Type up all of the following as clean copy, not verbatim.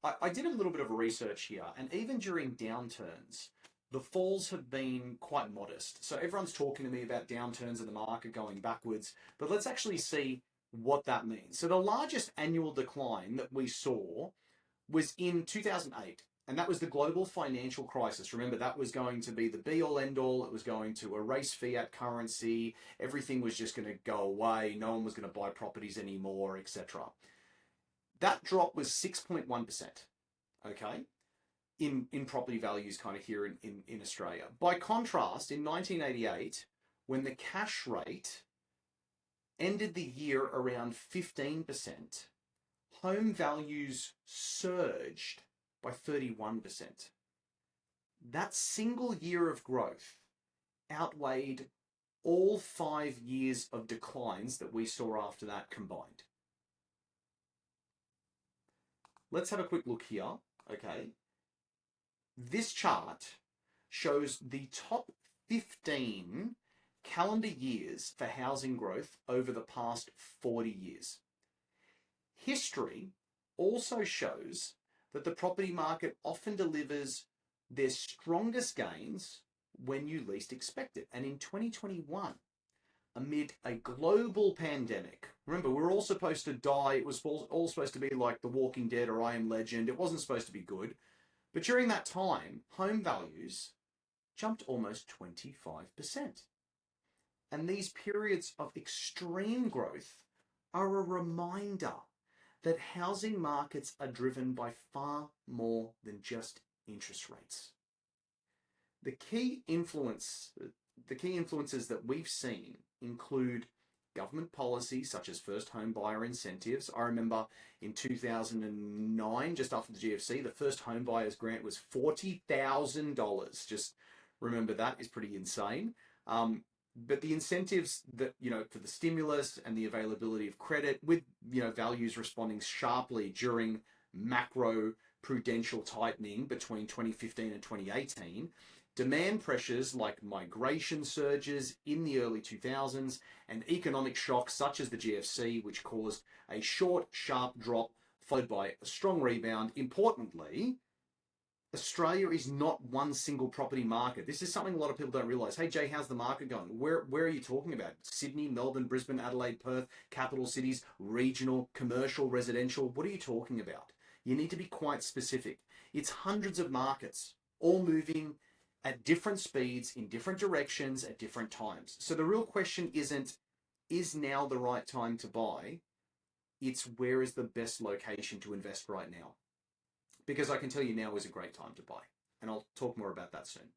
I did a little bit of research here, and even during downturns, the falls have been quite modest. So everyone's talking to me about downturns in the market going backwards, but let's actually see what that means. So the largest annual decline that we saw was in 2008. And that was the global financial crisis. Remember, that was going to be the be all end all. It was going to erase fiat currency. Everything was just going to go away. No one was going to buy properties anymore, etc. That drop was 6.1%, okay, in property values kind of here in Australia. By contrast, in 1988, when the cash rate ended the year around 15%, home values surged by 31%. That single year of growth outweighed all 5 years of declines that we saw after that combined. Let's have a quick look here, okay? This chart shows the top 15 calendar years for housing growth over the past 40 years. History also shows that the property market often delivers their strongest gains when you least expect it. And in 2021, amid a global pandemic, remember, we're all supposed to die. It was all supposed to be like The Walking Dead or I Am Legend. It wasn't supposed to be good. But during that time, home values jumped almost 25%. And these periods of extreme growth are a reminder that housing markets are driven by far more than just interest rates. The key influences that we've seen include government policies such as first home buyer incentives. I remember in 2009, just after the GFC, the first home buyers grant was $40,000. Just remember, that is pretty insane. But the incentives that, for the stimulus and the availability of credit, with, values responding sharply during macro prudential tightening between 2015 and 2018, demand pressures like migration surges in the early 2000s and economic shocks such as the GFC, which caused a short, sharp drop followed by a strong rebound. Importantly, Australia is not one single property market. This is something a lot of people don't realise. Hey, Jay, how's the market going? Where are you talking about? Sydney, Melbourne, Brisbane, Adelaide, Perth, capital cities, regional, commercial, residential. What are you talking about? You need to be quite specific. It's hundreds of markets, all moving at different speeds, in different directions, at different times. So the real question isn't, is now the right time to buy? It's where is the best location to invest right now? Because I can tell you now is a great time to buy. And I'll talk more about that soon.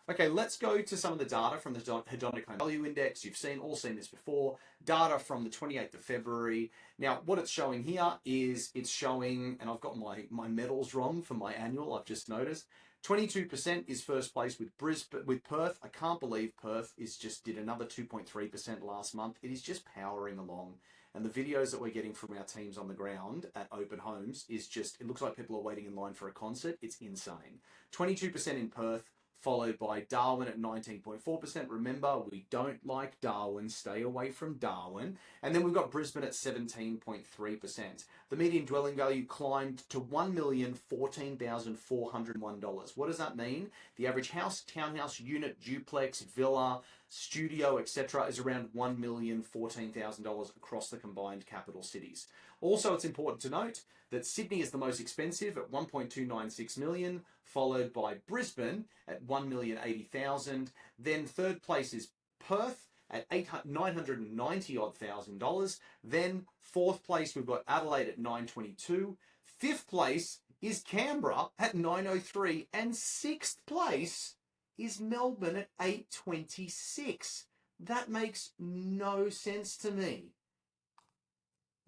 Okay, let's go to some of the data from the Hedonic Home Value Index. You've all seen this before. Data from the 28th of February. Now, what it's showing here is it's showing, and I've got my medals wrong for my annual, I've just noticed. 22% is first place with Perth. I can't believe Perth did another 2.3% last month. It is just powering along. And the videos that we're getting from our teams on the ground at open homes is it looks like people are waiting in line for a concert. It's insane. 22% in Perth, followed by Darwin at 19.4%. Remember, we don't like Darwin. Stay away from Darwin. And then we've got Brisbane at 17.3%. The median dwelling value climbed to $1,014,401. What does that mean? The average house, townhouse, unit, duplex, villa, studio, etc. is around $1,014,000 across the combined capital cities. Also, it's important to note that Sydney is the most expensive at $1.296 million, followed by Brisbane at $1,080,000. Then third place is Perth at $990,000. Then fourth place, we've got Adelaide at $922,000. Fifth place is Canberra at $903,000. And sixth place is Melbourne at $826,000. That makes no sense to me.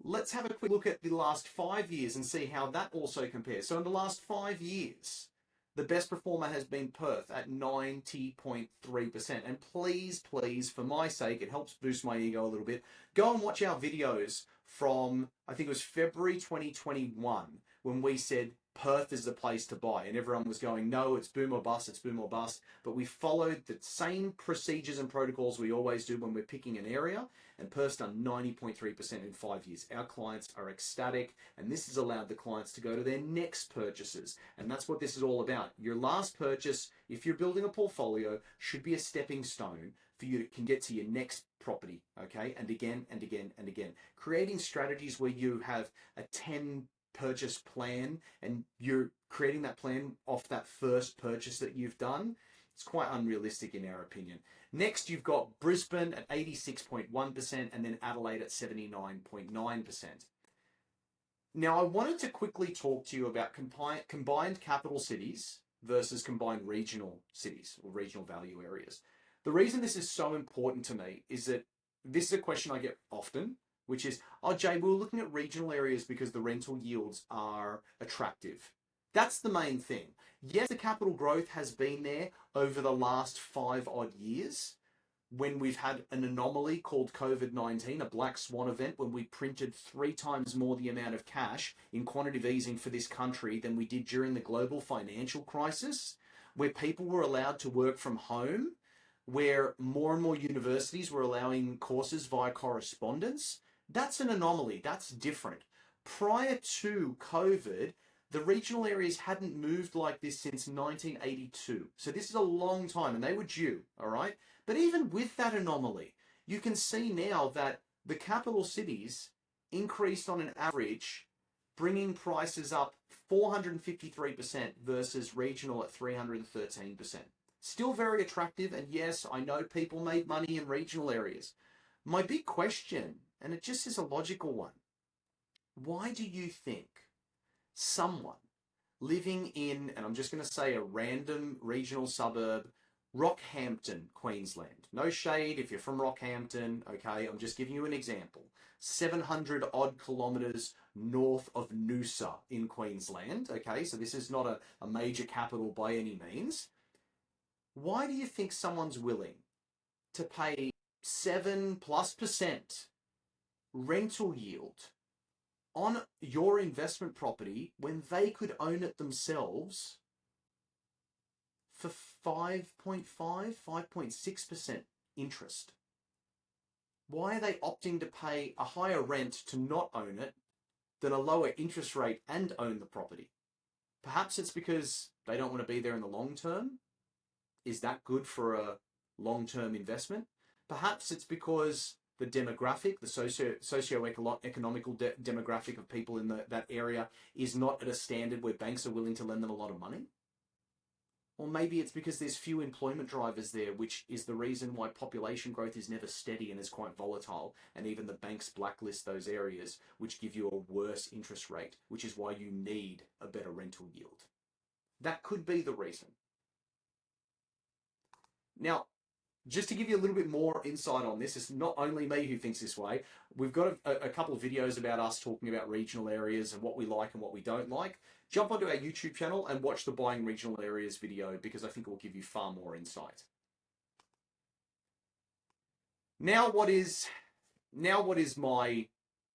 Let's have a quick look at the last 5 years and see how that also compares. So in the last 5 years, the best performer has been Perth at 90.3%. And please, for my sake, it helps boost my ego a little bit, go and watch our videos from, I think it was February 2021, when we said Perth is the place to buy. And everyone was going, no, it's boom or bust, it's boom or bust. But we followed the same procedures and protocols we always do when we're picking an area. And Perth's done 90.3% in 5 years. Our clients are ecstatic. And this has allowed the clients to go to their next purchases. And that's what this is all about. Your last purchase, if you're building a portfolio, should be a stepping stone for you to can get to your next property, okay? And again, and again, and again. Creating strategies where you have a 10 purchase plan and you're creating that plan off that first purchase that you've done, it's quite unrealistic in our opinion. Next, you've got Brisbane at 86.1% and then Adelaide at 79.9%. Now, I wanted to quickly talk to you about combined capital cities versus combined regional cities or regional value areas. The reason this is so important to me is that this is a question I get often, which is, oh, Jay, we were looking at regional areas because the rental yields are attractive. That's the main thing. Yes, the capital growth has been there over the last 5 odd years when we've had an anomaly called COVID-19, a black swan event, when we printed 3 times more the amount of cash in quantitative easing for this country than we did during the global financial crisis, where people were allowed to work from home, where more and more universities were allowing courses via correspondence. That's an anomaly. That's different. Prior to COVID, the regional areas hadn't moved like this since 1982. So this is a long time, and they were due, all right? But even with that anomaly, you can see now that the capital cities increased on an average, bringing prices up 453% versus regional at 313%. Still very attractive, and yes, I know people made money in regional areas. My big question, and it just is a logical one, why do you think someone living in, and I'm just going to say a random regional suburb, Rockhampton, Queensland. No shade if you're from Rockhampton, okay? I'm just giving you an example. 700 odd kilometres north of Noosa in Queensland, okay? So this is not a major capital by any means. Why do you think someone's willing to pay 7+% rental yield on your investment property when they could own it themselves for 5.5, 5.6% interest? Why are they opting to pay a higher rent to not own it than a lower interest rate and own the property? Perhaps it's because they don't want to be there in the long term. Is that good for a long-term investment? Perhaps it's because the demographic, the socio-economical demographic of people in that area is not at a standard where banks are willing to lend them a lot of money. Or maybe it's because there's few employment drivers there, which is the reason why population growth is never steady and is quite volatile. And even the banks blacklist those areas, which give you a worse interest rate, which is why you need a better rental yield. That could be the reason. Now, just to give you a little bit more insight on this, it's not only me who thinks this way. We've got a couple of videos about us talking about regional areas and what we like and what we don't like. Jump onto our YouTube channel and watch the Buying Regional Areas video because I think it will give you far more insight. Now what is my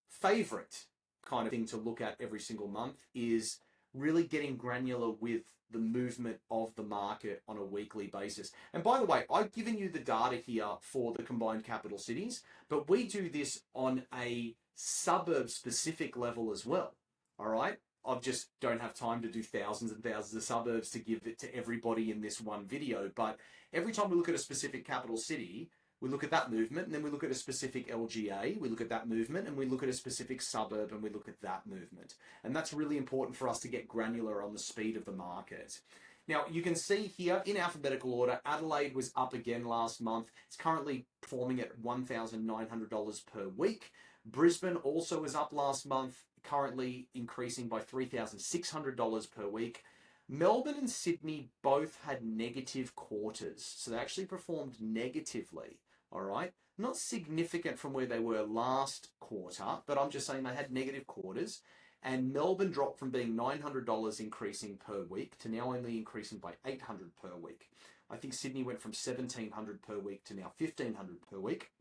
favorite kind of thing to look at every single month is really getting granular with the movement of the market on a weekly basis. And by the way, I've given you the data here for the combined capital cities, but we do this on a suburb specific level as well. All right. I just don't have time to do thousands and thousands of suburbs to give it to everybody in this one video. But every time we look at a specific capital city, we look at that movement, and then we look at a specific LGA, we look at that movement, and we look at a specific suburb, and we look at that movement. And that's really important for us to get granular on the speed of the market. Now, you can see here in alphabetical order, Adelaide was up again last month. It's currently performing at $1,900 per week. Brisbane also was up last month, currently increasing by $3,600 per week. Melbourne and Sydney both had negative quarters, so they actually performed negatively, all right? Not significant from where they were last quarter, but I'm just saying they had negative quarters. And Melbourne dropped from being $900 increasing per week to now only increasing by $800 per week. I think Sydney went from $1,700 per week to now $1,500 per week.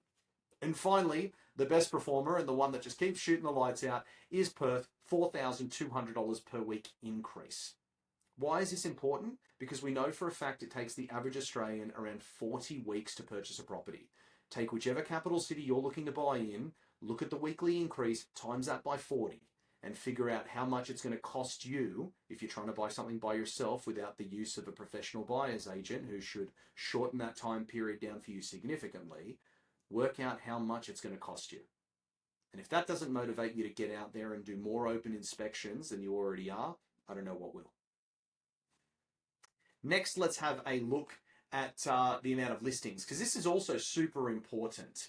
And finally, the best performer and the one that just keeps shooting the lights out is Perth, $4,200 per week increase. Why is this important? Because we know for a fact it takes the average Australian around 40 weeks to purchase a property. Take whichever capital city you're looking to buy in, look at the weekly increase, times that by 40, and figure out how much it's going to cost you if you're trying to buy something by yourself without the use of a professional buyer's agent who should shorten that time period down for you significantly. Work out how much it's going to cost you. And if that doesn't motivate you to get out there and do more open inspections than you already are, I don't know what will. Next, let's have a look at the amount of listings, because this is also super important.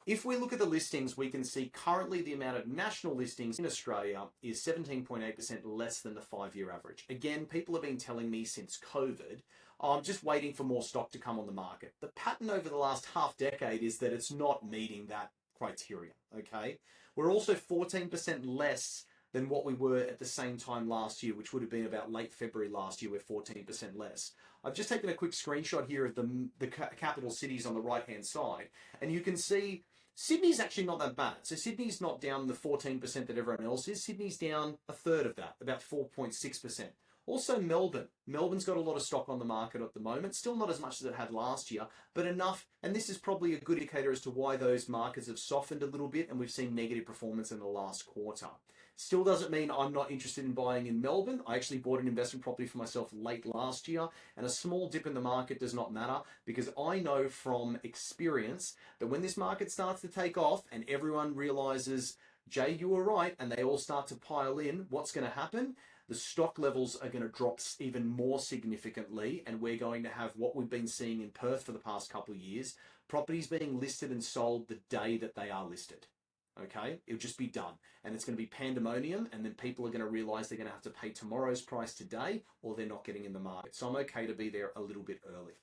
If we look at the listings, we can see currently the amount of national listings in Australia is 17.8% less than the 5-year average. Again, people have been telling me since COVID, I'm just waiting for more stock to come on the market. The pattern over the last half decade is that it's not meeting that criteria, okay? We're also 14% less than what we were at the same time last year, which would have been about late February last year. We're 14% less. I've just taken a quick screenshot here of the capital cities on the right-hand side, and you can see Sydney's actually not that bad. So Sydney's not down the 14% that everyone else is. Sydney's down a third of that, about 4.6%. Also Melbourne. Melbourne's got a lot of stock on the market at the moment. Still not as much as it had last year, but enough. And this is probably a good indicator as to why those markets have softened a little bit and we've seen negative performance in the last quarter. Still doesn't mean I'm not interested in buying in Melbourne. I actually bought an investment property for myself late last year, and a small dip in the market does not matter because I know from experience that when this market starts to take off and everyone realizes, Jay, you were right, and they all start to pile in, what's going to happen? The stock levels are going to drop even more significantly, and we're going to have what we've been seeing in Perth for the past couple of years, properties being listed and sold the day that they are listed. Okay, it'll just be done, and it's going to be pandemonium, and then people are going to realize they're going to have to pay tomorrow's price today, or they're not getting in the market. So I'm okay to be there a little bit early.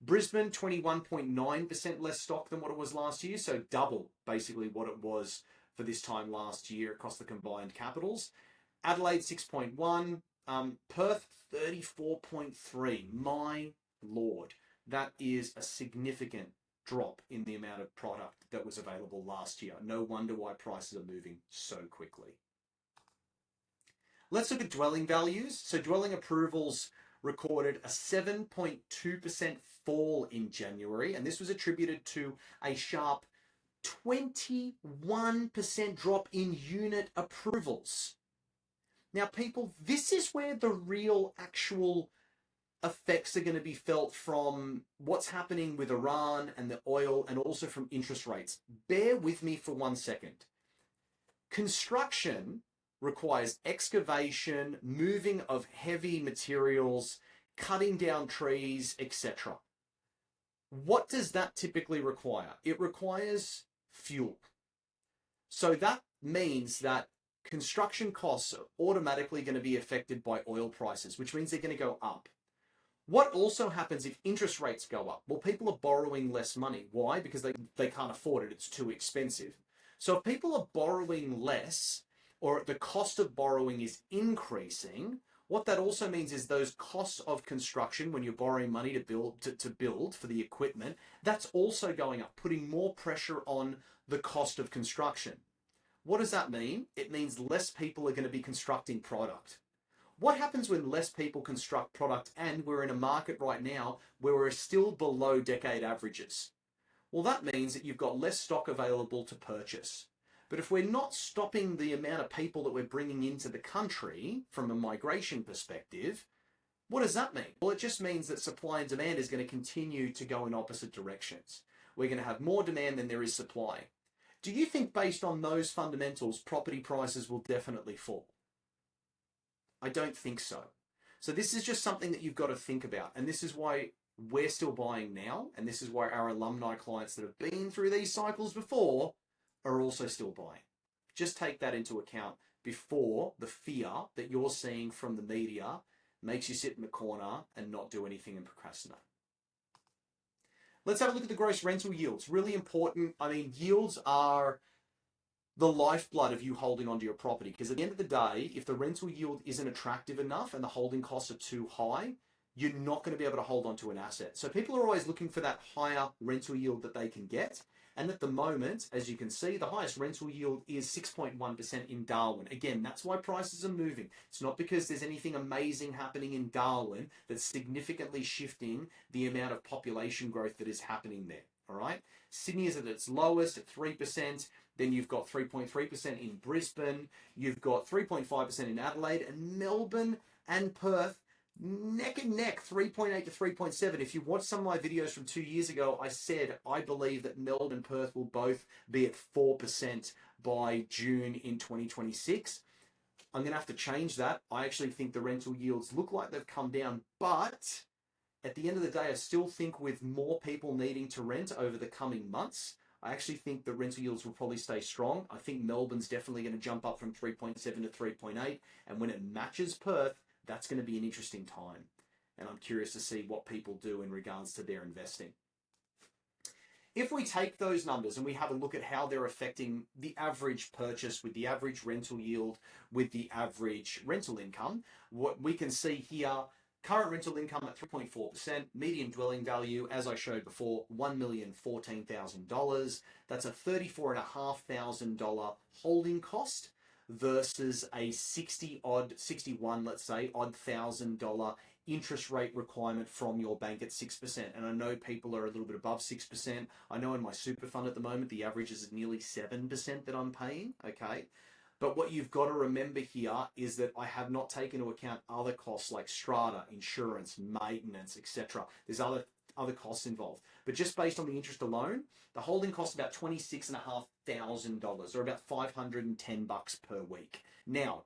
Brisbane, 21.9% less stock than what it was last year, so double basically what it was for this time last year across the combined capitals. Adelaide, 6.1, Perth, 34.3. My Lord, that is a significant drop in the amount of product that was available last year. No wonder why prices are moving so quickly. Let's look at dwelling values. So dwelling approvals recorded a 7.2% fall in January, and this was attributed to a sharp 21% drop in unit approvals. Now, people, this is where the real actual effects are going to be felt from what's happening with Iran and the oil, and also from interest rates. Bear with me for 1 second. Construction requires excavation, moving of heavy materials, cutting down trees, etc. What does that typically require? It requires fuel. So that means that construction costs are automatically going to be affected by oil prices, which means they're going to go up. What also happens if interest rates go up? Well, people are borrowing less money. Why? Because they can't afford it. It's too expensive. So if people are borrowing less, or the cost of borrowing is increasing, what that also means is those costs of construction, when you're borrowing money to build for the equipment, that's also going up, putting more pressure on the cost of construction. What does that mean? It means less people are going to be constructing product. What happens when less people construct product and we're in a market right now where we're still below decade averages? Well, that means that you've got less stock available to purchase. But if we're not stopping the amount of people that we're bringing into the country from a migration perspective, what does that mean? Well, it just means that supply and demand is going to continue to go in opposite directions. We're going to have more demand than there is supply. Do you think based on those fundamentals, property prices will definitely fall? I don't think so. So this is just something that you've got to think about. And this is why we're still buying now. And this is why our alumni clients that have been through these cycles before are also still buying. Just take that into account before the fear that you're seeing from the media makes you sit in the corner and not do anything and procrastinate. Let's have a look at the gross rental yields. Really important. I mean, yields are the lifeblood of you holding onto your property, because at the end of the day, if the rental yield isn't attractive enough and the holding costs are too high, you're not going to be able to hold onto an asset. So people are always looking for that higher rental yield that they can get. And at the moment, as you can see, the highest rental yield is 6.1% in Darwin. Again, that's why prices are moving. It's not because there's anything amazing happening in Darwin that's significantly shifting the amount of population growth that is happening there. All right. Sydney is at its lowest at 3%. Then you've got 3.3% in Brisbane. You've got 3.5% in Adelaide, and Melbourne and Perth neck and neck, 3.8 to 3.7. If you watch some of my videos from 2 years ago, I said I believe that Melbourne and Perth will both be at 4% by June in 2026. I'm going to have to change that. I actually think the rental yields look like they've come down, but at the end of the day, I still think with more people needing to rent over the coming months, I actually think the rental yields will probably stay strong. I think Melbourne's definitely going to jump up from 3.7 to 3.8. And when it matches Perth, that's going to be an interesting time. And I'm curious to see what people do in regards to their investing. If we take those numbers and we have a look at how they're affecting the average purchase with the average rental yield, with the average rental income, what we can see here, current rental income at 3.4%, median dwelling value, as I showed before, $1,014,000. That's a $34,500 holding cost versus a 61, let's say, odd $1,000 interest rate requirement from your bank at 6%. And I know people are a little bit above 6%. I know in my super fund at the moment, the average is nearly 7% that I'm paying, okay? But what you've got to remember here is that I have not taken into account other costs like strata, insurance, maintenance, etc. There's other costs involved. But just based on the interest alone, the holding costs about $26,500 or about $510 per week. Now,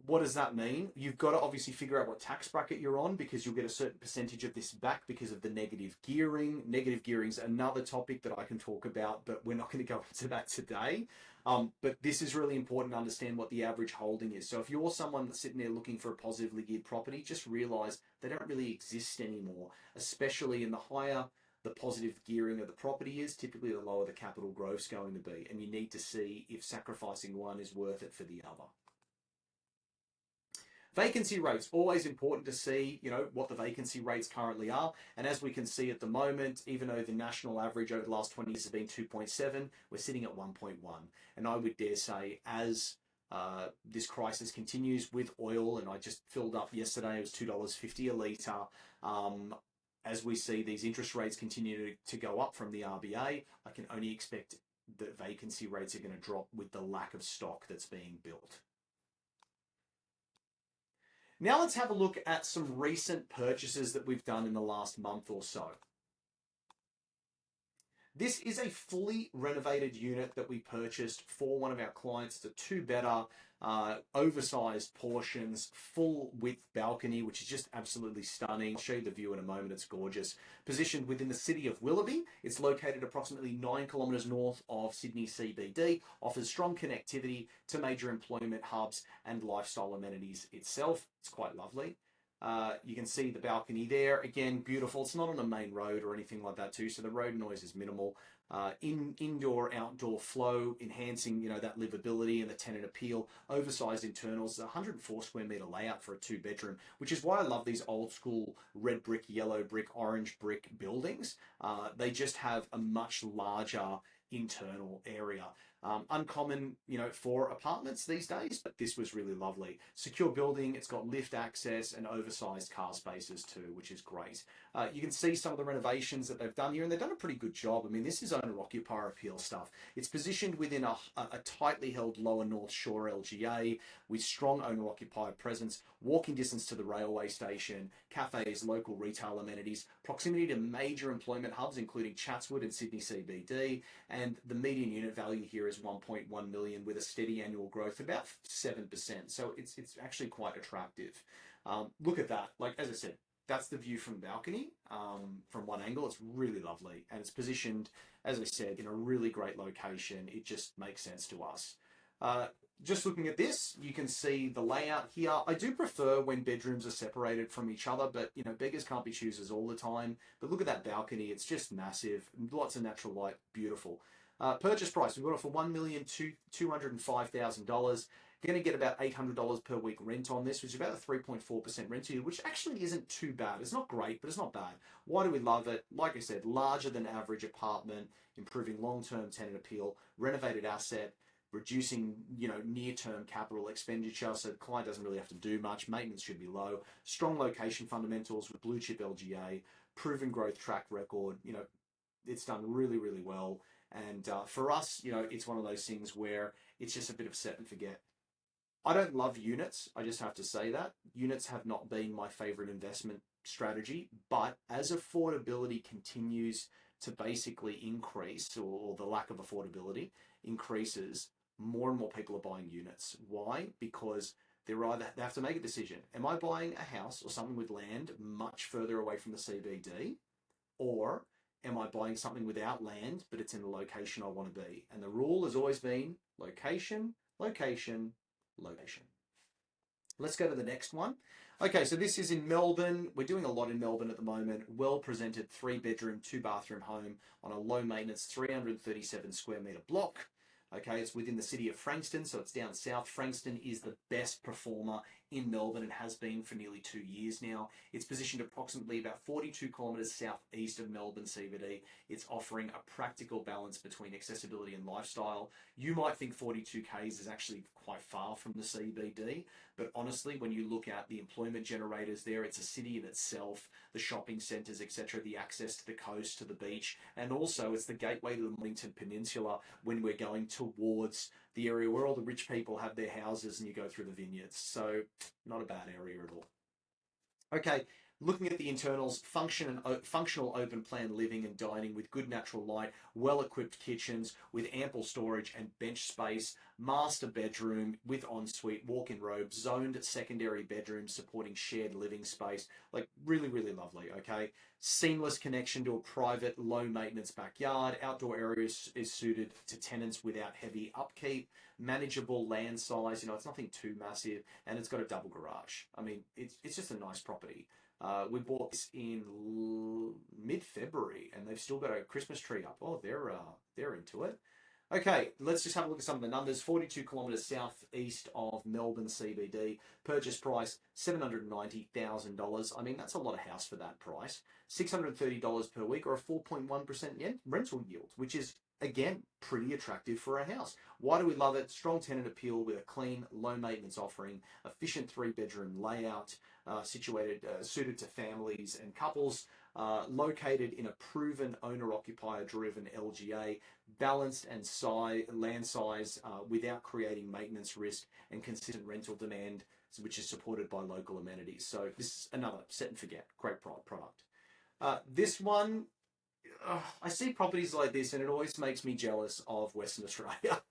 what does that mean? You've got to obviously figure out what tax bracket you're on, because you'll get a certain percentage of this back because of the negative gearing. Negative gearing is another topic that I can talk about, but we're not going to go into that today. But this is really important to understand what the average holding is. So if you're someone that's sitting there looking for a positively geared property, just realize they don't really exist anymore, especially in the higher the positive gearing of the property is, typically the lower the capital growth's going to be. And you need to see if sacrificing one is worth it for the other. Vacancy rates, always important to see, what the vacancy rates currently are. And as we can see at the moment, even though the national average over the last 20 years has been 2.7, we're sitting at 1.1. And I would dare say, as this crisis continues with oil, and I just filled up yesterday, it was $2.50 a litre. As we see these interest rates continue to go up from the RBA, I can only expect that vacancy rates are going to drop with the lack of stock that's being built. Now let's have a look at some recent purchases that we've done in the last month or so. This is a fully renovated unit that we purchased for one of our clients. It's a two-bedder, oversized portions, full width balcony, which is just absolutely stunning. I'll show you the view in a moment. It's gorgeous. Positioned within the city of Willoughby. It's located approximately 9 kilometres north of Sydney CBD, offers strong connectivity to major employment hubs and lifestyle amenities itself. It's quite lovely. You can see the balcony there. Again, beautiful. It's not on a main road or anything like that too, so the road noise is minimal. Indoor-outdoor flow, enhancing, that livability and the tenant appeal. Oversized internals, 104 square metre layout for a two-bedroom, which is why I love these old-school red brick, yellow brick, orange brick buildings. They just have a much larger internal area. Uncommon, for apartments these days, but this was really lovely. Secure building, it's got lift access and oversized car spaces too, which is great. You can see some of the renovations that they've done here, and they've done a pretty good job. I mean, this is owner-occupier appeal stuff. It's positioned within a tightly held lower North Shore LGA with strong owner-occupier presence, walking distance to the railway station, cafes, local retail amenities, proximity to major employment hubs, including Chatswood and Sydney CBD, and the median unit value here is 1.1 million with a steady annual growth of about 7%. So it's actually quite attractive. Look at that. Like, as I said, that's the view from the balcony from one angle. It's really lovely. And it's positioned, as I said, in a really great location. It just makes sense to us. Just looking at this, you can see the layout here. I do prefer when bedrooms are separated from each other, but beggars can't be choosers all the time. But look at that balcony. It's just massive. Lots of natural light. Beautiful. Purchase price, we got it for $1,205,000. You're going to get about $800 per week rent on this, which is about a 3.4% rent yield, which actually isn't too bad. It's not great, but it's not bad. Why do we love it? Like I said, larger than average apartment, improving long-term tenant appeal, renovated asset, reducing, near-term capital expenditure, so the client doesn't really have to do much. Maintenance should be low. Strong location fundamentals with blue chip LGA, proven growth track record. It's done really, really well. And for us, it's one of those things where it's just a bit of set and forget. I don't love units. I just have to say that. Units have not been my favorite investment strategy, but as affordability continues to basically increase, or the lack of affordability increases, more and more people are buying units. Why? Because they have to make a decision. Am I buying a house or something with land much further away from the CBD? Or am I buying something without land, but it's in the location I want to be? And the rule has always been location, location, location. Let's go to the next one. Okay, so this is in Melbourne. We're doing a lot in Melbourne at the moment. Well presented 3-bedroom, 2-bathroom home on a low maintenance 337 square metre block. Okay, it's within the city of Frankston, so it's down south. Frankston is the best performer in Melbourne and has been for nearly 2 years now. It's positioned approximately about 42 kilometres southeast of Melbourne CBD. It's offering a practical balance between accessibility and lifestyle. You might think 42 k's is actually quite far from the CBD, but honestly, when you look at the employment generators there, it's a city in itself, the shopping centres, etc., the access to the coast, to the beach, and also it's the gateway to the Mornington Peninsula when we're going towards the area where all the rich people have their houses and you go through the vineyards. So not a bad area at all. Okay, looking at the internals, functional open plan living and dining with good natural light, well-equipped kitchens with ample storage and bench space, master bedroom with ensuite, walk-in robes, zoned secondary bedrooms supporting shared living space. Like really, really lovely, okay? Seamless connection to a private, low-maintenance backyard. Outdoor areas is suited to tenants without heavy upkeep. Manageable land size, it's nothing too massive, and it's got a double garage. I mean, it's just a nice property. We bought this in mid-February, and they've still got a Christmas tree up. Oh, they're into it. Okay, let's just have a look at some of the numbers. 42 kilometres southeast of Melbourne CBD. Purchase price, $790,000. I mean, that's a lot of house for that price. $630 per week, or a 4.1% rental yield, which is, again, pretty attractive for a house. Why do we love it? Strong tenant appeal with a clean, low-maintenance offering, efficient 3-bedroom layout, suited to families and couples, located in a proven owner-occupier-driven LGA, balanced and land size without creating maintenance risk, and consistent rental demand, which is supported by local amenities. So this is another set and forget. Great product. This one, I see properties like this and it always makes me jealous of Western Australia.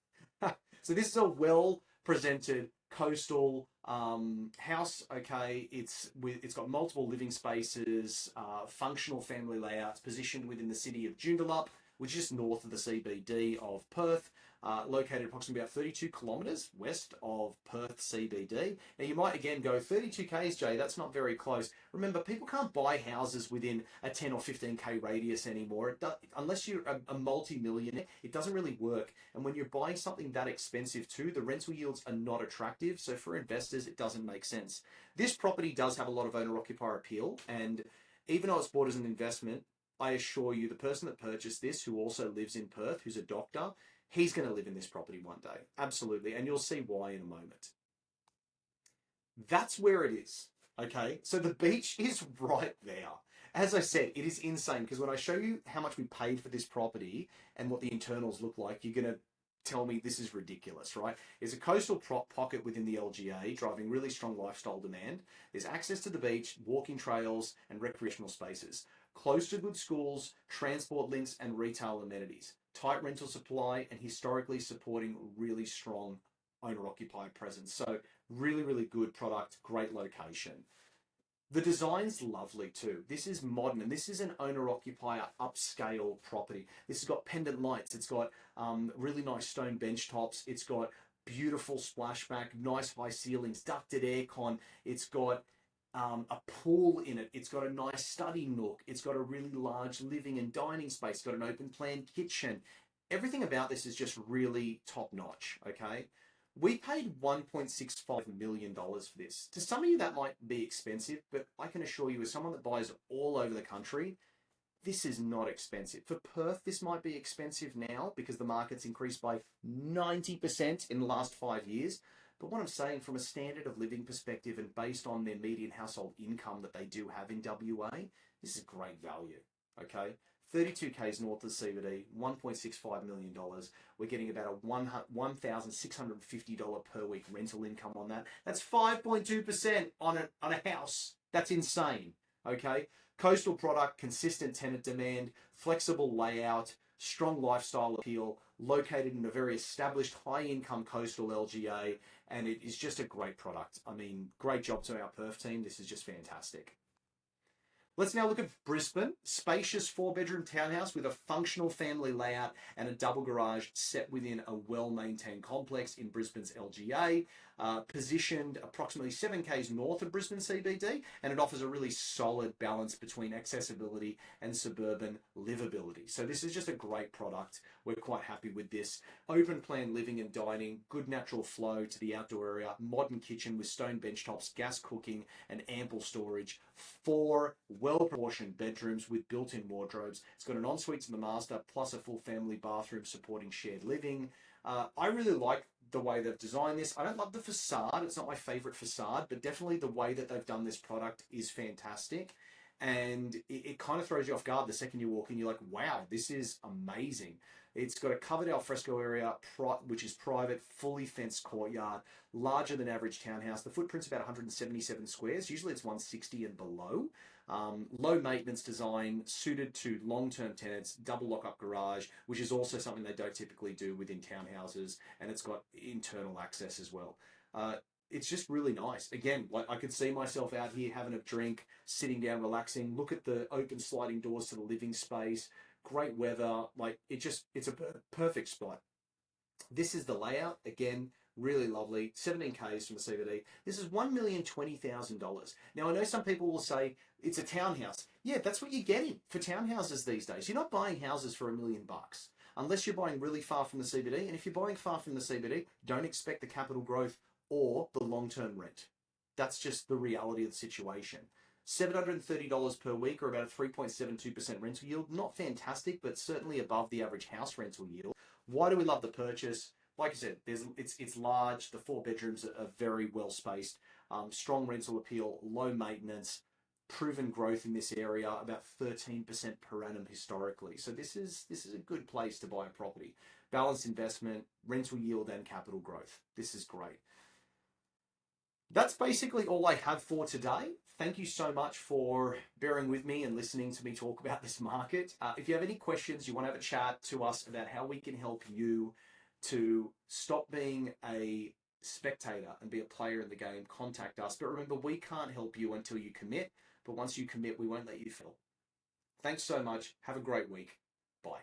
So this is a well-presented coastal house. Okay, it's got multiple living spaces, functional family layouts, positioned within the city of Joondalup, which is north of the CBD of Perth, located approximately about 32 kilometres west of Perth CBD. Now you might again go 32 k's, Jay, that's not very close. Remember, people can't buy houses within a 10 or 15k radius anymore. Unless you're a multi-millionaire, it doesn't really work. And when you're buying something that expensive too, the rental yields are not attractive. So for investors, it doesn't make sense. This property does have a lot of owner-occupier appeal. And even though it's bought as an investment, I assure you, the person that purchased this, who also lives in Perth, who's a doctor, he's going to live in this property one day. Absolutely. And you'll see why in a moment. That's where it is. Okay. So the beach is right there. As I said, it is insane because when I show you how much we paid for this property and what the internals look like, you're going to tell me this is ridiculous, right? It's a coastal pocket within the LGA, driving really strong lifestyle demand. There's access to the beach, walking trails, and recreational spaces. Close to good schools, transport links, and retail amenities. Tight rental supply, and historically supporting really strong owner-occupied presence. So really, really good product, great location. The design's lovely too. This is modern, and this is an owner-occupier upscale property. This has got pendant lights. It's got really nice stone bench tops. It's got beautiful splashback, nice high ceilings, ducted aircon. It's got a pool in it. It's got a nice study nook. It's got a really large living and dining space. It's got an open plan kitchen. Everything about this is just really top notch, okay? We paid $1.65 million for this. To some of you, that might be expensive, but I can assure you, as someone that buys all over the country, this is not expensive. For Perth, this might be expensive now because the market's increased by 90% in the last 5 years. But what I'm saying from a standard of living perspective and based on their median household income that they do have in WA, this is great value, okay? 32Ks north of the CBD, $1.65 million. We're getting about a $1,650 per week rental income on that. That's 5.2% on a house. That's insane, okay? Coastal product, consistent tenant demand, flexible layout, strong lifestyle appeal, located in a very established high-income coastal LGA, and it is just a great product. I mean, great job to our Perth team. This is just fantastic. Let's now look at Brisbane. Spacious 4-bedroom townhouse with a functional family layout and a double garage set within a well-maintained complex in Brisbane's LGA. Positioned approximately 7Ks north of Brisbane CBD, and it offers a really solid balance between accessibility and suburban livability. So this is just a great product. We're quite happy with this. Open plan living and dining, good natural flow to the outdoor area, modern kitchen with stone bench tops, gas cooking, and ample storage. 4 well-proportioned bedrooms with built-in wardrobes. It's got an ensuite to the master, plus a full family bathroom supporting shared living. I really like the way they've designed this. I don't love the facade. It's not my favorite facade, but definitely the way that they've done this product is fantastic. And it kind of throws you off guard the second you walk in. You're like, wow, this is amazing. It's got a covered alfresco area, which is private, fully fenced courtyard, larger than average townhouse. The footprint's about 177 squares. Usually it's 160 and below. Low maintenance design, suited to long-term tenants, double lock-up garage, which is also something they don't typically do within townhouses, and it's got internal access as well. It's just really nice. Again, like I could see myself out here having a drink, sitting down, relaxing, look at the open sliding doors to the living space, great weather, like it's a perfect spot. This is the layout, again, really lovely, 17Ks from the CBD. This is $1,020,000. Now, I know some people will say it's a townhouse. Yeah, that's what you're getting for townhouses these days. You're not buying houses for $1 million unless you're buying really far from the CBD. And if you're buying far from the CBD, don't expect the capital growth or the long-term rent. That's just the reality of the situation. $730 per week, or about a 3.72% rental yield. Not fantastic, but certainly above the average house rental yield. Why do we love the purchase? Like I said, it's large. The 4 bedrooms are very well spaced. Strong rental appeal, low maintenance, proven growth in this area, about 13% per annum historically. So this is a good place to buy a property. Balanced investment, rental yield, and capital growth. This is great. That's basically all I have for today. Thank you so much for bearing with me and listening to me talk about this market. If you have any questions, you want to have a chat to us about how we can help you to stop being a spectator and be a player in the game, contact us. But remember, we can't help you until you commit. But once you commit, we won't let you fail. Thanks so much. Have a great week. Bye.